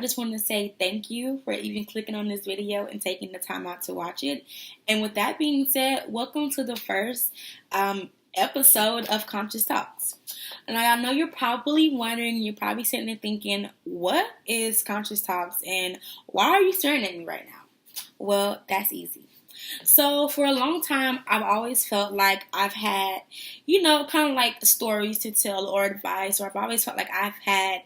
just want to say thank you for even clicking on this video and taking the time out to watch it. And with that being said, welcome to the first episode of Conscious Talks. Now, I know you're probably wondering, you're probably sitting there thinking, what is Conscious Talks and why are you staring at me right now? Well, that's easy. So for a long time, I've always felt like I've had, kind of like stories to tell or advice, or I've always felt like I've had,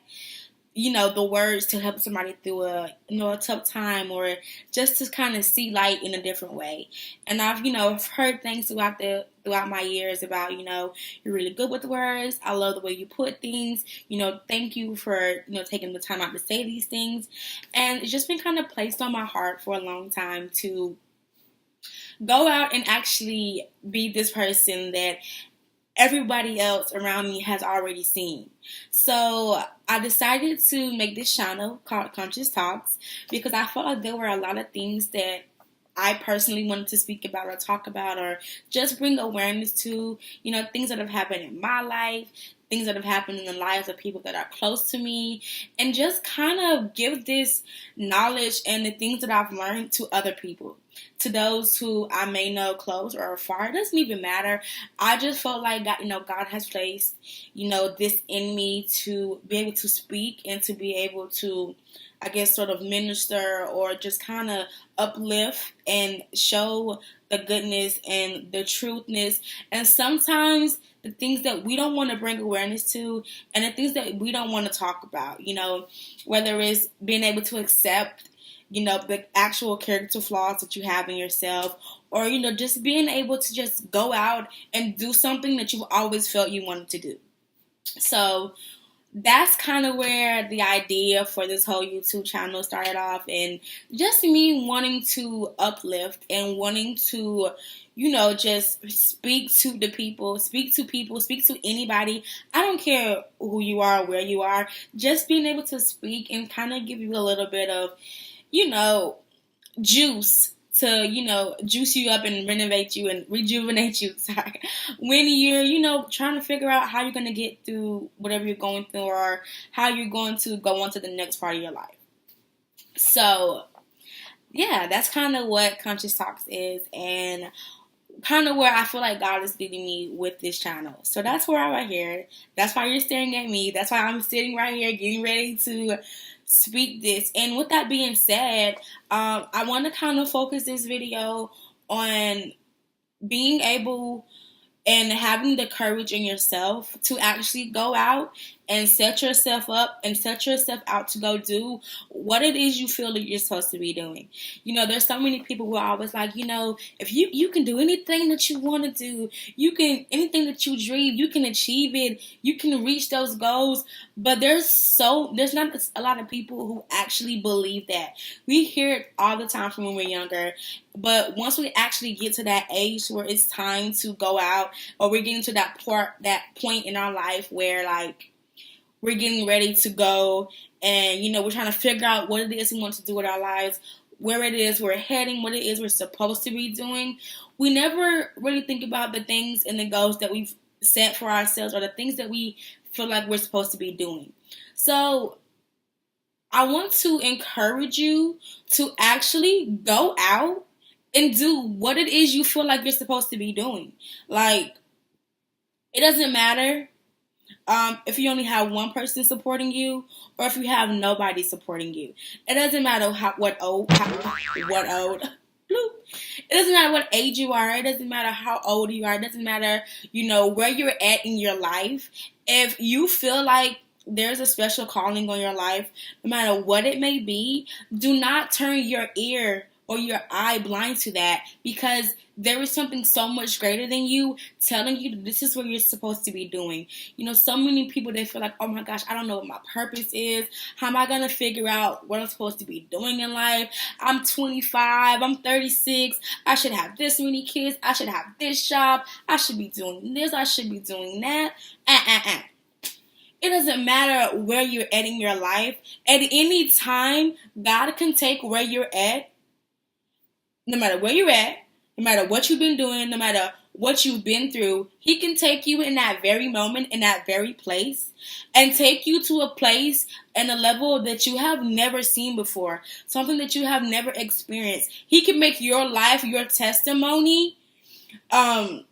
the words to help somebody through a tough time, or just to kind of see light in a different way. And I've heard things throughout my years about, you're really good with the words. I love the way you put things. Thank you for, taking the time out to say these things. And it's just been kind of placed on my heart for a long time to go out and actually be this person that everybody else around me has already seen. So I decided to make this channel called Conscious Talks because I felt like there were a lot of things that I personally wanted to speak about or talk about or just bring awareness to, things that have happened in my life, things that have happened in the lives of people that are close to me, and just kind of give this knowledge and the things that I've learned to other people. To those who I may know close or far, it doesn't even matter. I just felt like God has placed, this in me to be able to speak and to be able to, I guess, sort of minister or just kind of uplift and show the goodness and the truthness. And sometimes the things that we don't want to bring awareness to and the things that we don't want to talk about, whether it's being able to accept the actual character flaws that you have in yourself, or, just being able to just go out and do something that you've always felt you wanted to do. So that's kind of where the idea for this whole YouTube channel started off, and just me wanting to uplift and wanting to, just speak to people, speak to anybody. I don't care who you are, where you are, just being able to speak and kind of give you a little bit of, juice to, juice you up and renovate you and rejuvenate you. Sorry. When you're, trying to figure out how you're going to get through whatever you're going through or how you're going to go on to the next part of your life. So, yeah, that's kind of what Conscious Talks is and kind of where I feel like God is leading me with this channel. So that's where I'm right here. That's why you're staring at me. That's why I'm sitting right here getting ready to speak this. And with that being said, I want to kind of focus this video on being able and having the courage in yourself to actually go out and set yourself up and set yourself out to go do what it is you feel that you're supposed to be doing. There's so many people who are always like, if you can do anything that you want to do, anything that you dream, you can achieve it, you can reach those goals. But there's not a lot of people who actually believe that. We hear it all the time from when we're younger. But once we actually get to that age where it's time to go out, or we're getting to that point in our life where, like, we're getting ready to go and, we're trying to figure out what it is we want to do with our lives, where it is we're heading, what it is we're supposed to be doing, we never really think about the things and the goals that we've set for ourselves or the things that we feel like we're supposed to be doing. So I want to encourage you to actually go out and do what it is you feel like you're supposed to be doing. Like, it doesn't matter if you only have one person supporting you or if you have nobody supporting you. It doesn't matter what it doesn't matter what age you are. It doesn't matter how old you are. It doesn't matter, where you're at in your life. If you feel like there's a special calling on your life, no matter what it may be, do not turn your ear or your eye blind to that, because there is something so much greater than you telling you that this is what you're supposed to be doing. So many people, they feel like, oh my gosh, I don't know what my purpose is. How am I going to figure out what I'm supposed to be doing in life? I'm 25, I'm 36, I should have this many kids, I should have this job, I should be doing this, I should be doing that. It doesn't matter where you're at in your life. At any time, God can take where you're at, no matter where you're at, no matter what you've been doing, no matter what you've been through, he can take you in that very moment, in that very place, and take you to a place and a level that you have never seen before, something that you have never experienced. He can make your life, your testimony, the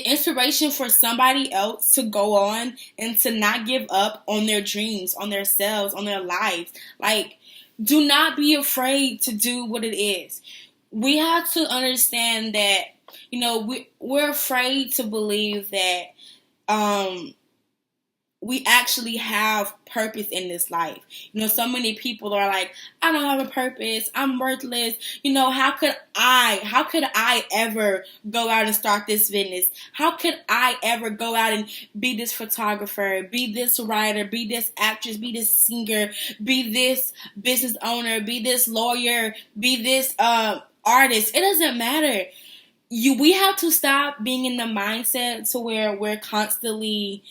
inspiration for somebody else to go on and to not give up on their dreams, on their selves, on their lives. Like, do not be afraid to do what it is. We have to understand that, we're afraid to believe that we actually have purpose in this life. So many people are like, I don't have a purpose, I'm worthless. How could I ever go out and start this business? How could I ever go out and be this photographer, be this writer, be this actress, be this singer, be this business owner, be this lawyer, be this artist? It doesn't matter. We have to stop being in the mindset to where we're constantly,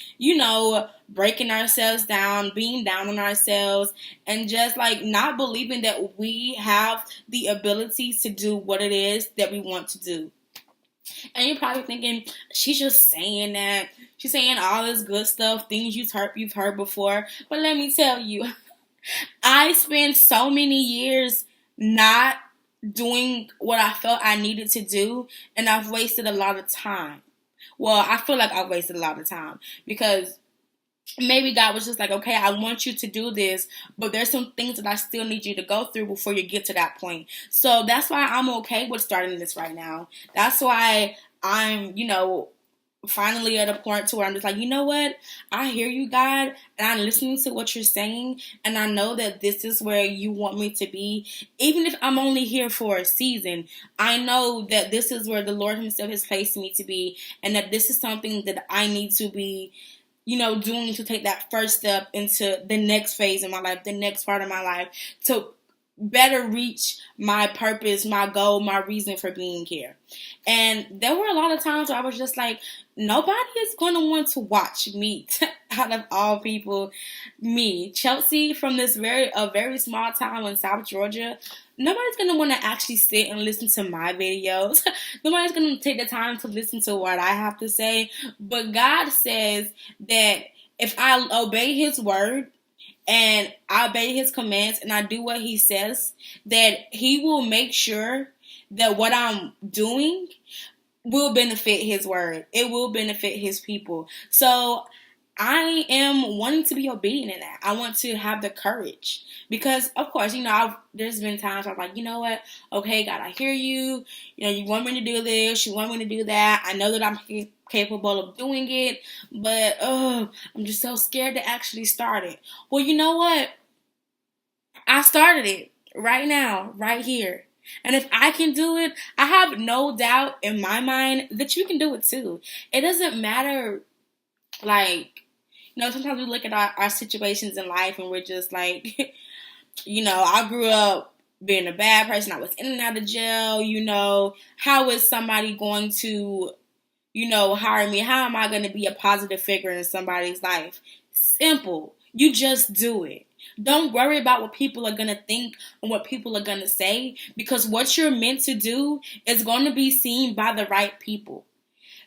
breaking ourselves down, being down on ourselves, and just like not believing that we have the ability to do what it is that we want to do. And you're probably thinking, she's just saying that. She's saying all this good stuff, things you've heard before. But let me tell you, I spent so many years not doing what I felt I needed to do, and I've wasted a lot of time. Well, I feel like I've wasted a lot of time because maybe God was just like, okay, I want you to do this, but there's some things that I still need you to go through before you get to that point. So that's why I'm okay with starting this right now. That's why I'm, finally at a point to where I'm just like, you know what? I hear you, God, and I'm listening to what you're saying, and I know that this is where you want me to be. Even if I'm only here for a season, I know that this is where the Lord himself has placed me to be, and that this is something that I need to be, doing to take that first step into the next phase of my life, the next part of my life, to better reach my purpose, my goal, my reason for being here. And there were a lot of times where I was just like, nobody is going to want to watch me. Out of all people, me, Chelsea, from this very small town in South Georgia. Nobody's going to want to actually sit and listen to my videos. Nobody's going to take the time to listen to what I have to say. But God says that if I obey his word, and I obey his commands and I do what he says, that he will make sure that what I'm doing will benefit his word. It will benefit his people. So I am wanting to be obedient in that. I want to have the courage because, of course, there's been times where I'm like, you know what? Okay, God, I hear you. You want me to do this. You want me to do that. I know that I'm capable of doing it, but I'm just so scared to actually start it. Well, you know what? I started it right now, right here. And if I can do it, I have no doubt in my mind that you can do it too. It doesn't matter, like, sometimes we look at our situations in life and we're just like, I grew up being a bad person. I was in and out of jail. How is somebody going to hire me? How am I going to be a positive figure in somebody's life? Simple. You just do it. Don't worry about what people are going to think and what people are going to say, because what you're meant to do is going to be seen by the right people.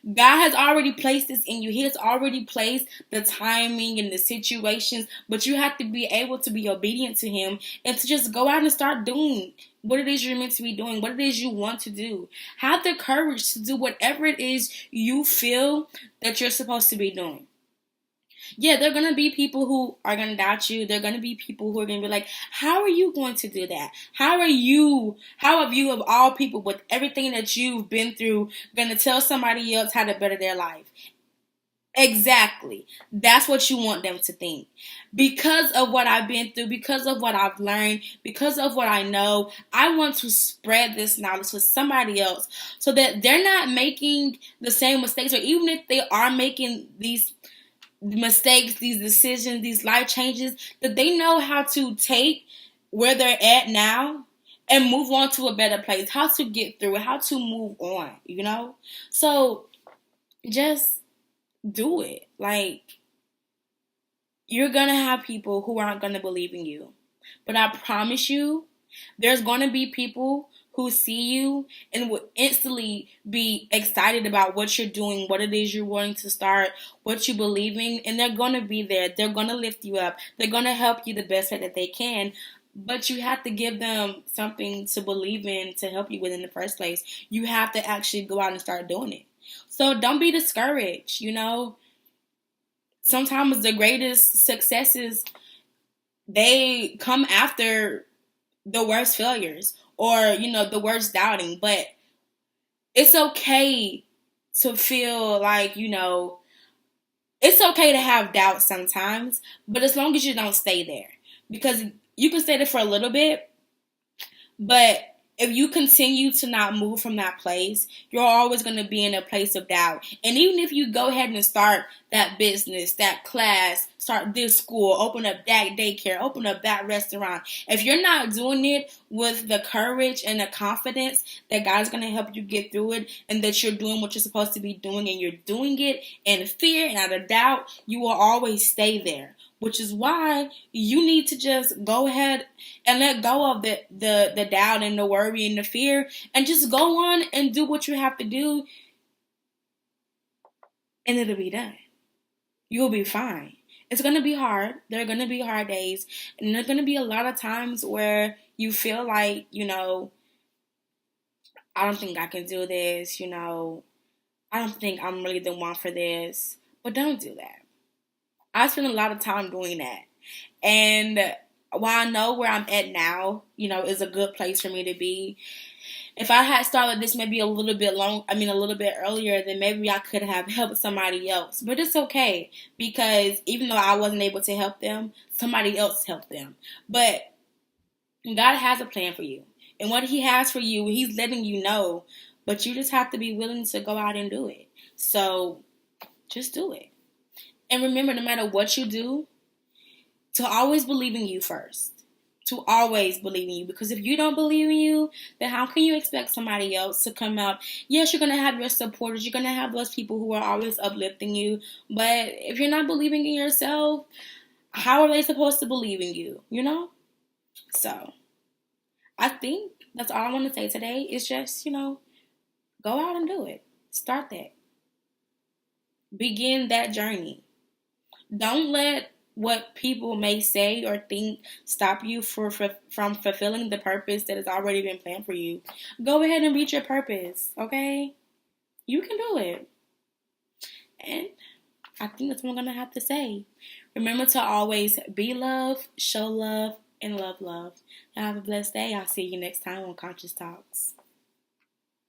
God has already placed this in you. He has already placed the timing and the situations, but you have to be able to be obedient to him and to just go out and start doing what it is you're meant to be doing, what it is you want to do. Have the courage to do whatever it is you feel that you're supposed to be doing. Yeah, there are going to be people who are going to doubt you. There are going to be people who are going to be like, how are you going to do that? How have you of all people, with everything that you've been through, going to tell somebody else how to better their life? Exactly. That's what you want them to think. Because of what I've been through, because of what I've learned, because of what I know, I want to spread this knowledge to somebody else so that they're not making the same mistakes, or even if they are making these mistakes, these decisions, these life changes, that they know how to take where they're at now and move on to a better place, how to get through it, how to move on, So just do it. Like, you're going to have people who aren't going to believe in you. But I promise you, there's going to be people who see you and will instantly be excited about what you're doing, what it is you're wanting to start, what you believe in, and they're going to be there. They're going to lift you up. They're going to help you the best way that they can. But you have to give them something to believe in to help you with in the first place. You have to actually go out and start doing it. So don't be discouraged, Sometimes the greatest successes, they come after the worst failures or, the worst doubting. But it's okay to feel like, it's okay to have doubts sometimes, but as long as you don't stay there. Because you can stay there for a little bit, but if you continue to not move from that place, you're always going to be in a place of doubt. And even if you go ahead and start that business, that class, start this school, open up that daycare, open up that restaurant, if you're not doing it with the courage and the confidence that God's going to help you get through it and that you're doing what you're supposed to be doing and you're doing it in fear and out of doubt, you will always stay there. Which is why you need to just go ahead and let go of the doubt and the worry and the fear and just go on and do what you have to do, and it'll be done. You'll be fine. It's going to be hard. There are going to be hard days, and there's going to be a lot of times where you feel like, I don't think I can do this, I don't think I'm really the one for this. But don't do that. I spend a lot of time doing that. And while I know where I'm at now, is a good place for me to be, if I had started this maybe a little bit earlier, then maybe I could have helped somebody else. But it's okay, because even though I wasn't able to help them, somebody else helped them. But God has a plan for you. And what He has for you, He's letting you know. But you just have to be willing to go out and do it. So just do it. And remember, no matter what you do, to always believe in you first. To always believe in you. Because if you don't believe in you, then how can you expect somebody else to come out? Yes, you're going to have your supporters. You're going to have those people who are always uplifting you. But if you're not believing in yourself, how are they supposed to believe in you? So, I think that's all I want to say today. Is just, go out and do it. Start that. Begin that journey. Don't let what people may say or think stop you from fulfilling the purpose that has already been planned for you. Go ahead and reach your purpose, okay? You can do it. And I think that's what I'm going to have to say. Remember to always be love, show love, and love love. Have a blessed day. I'll see you next time on Conscious Talks.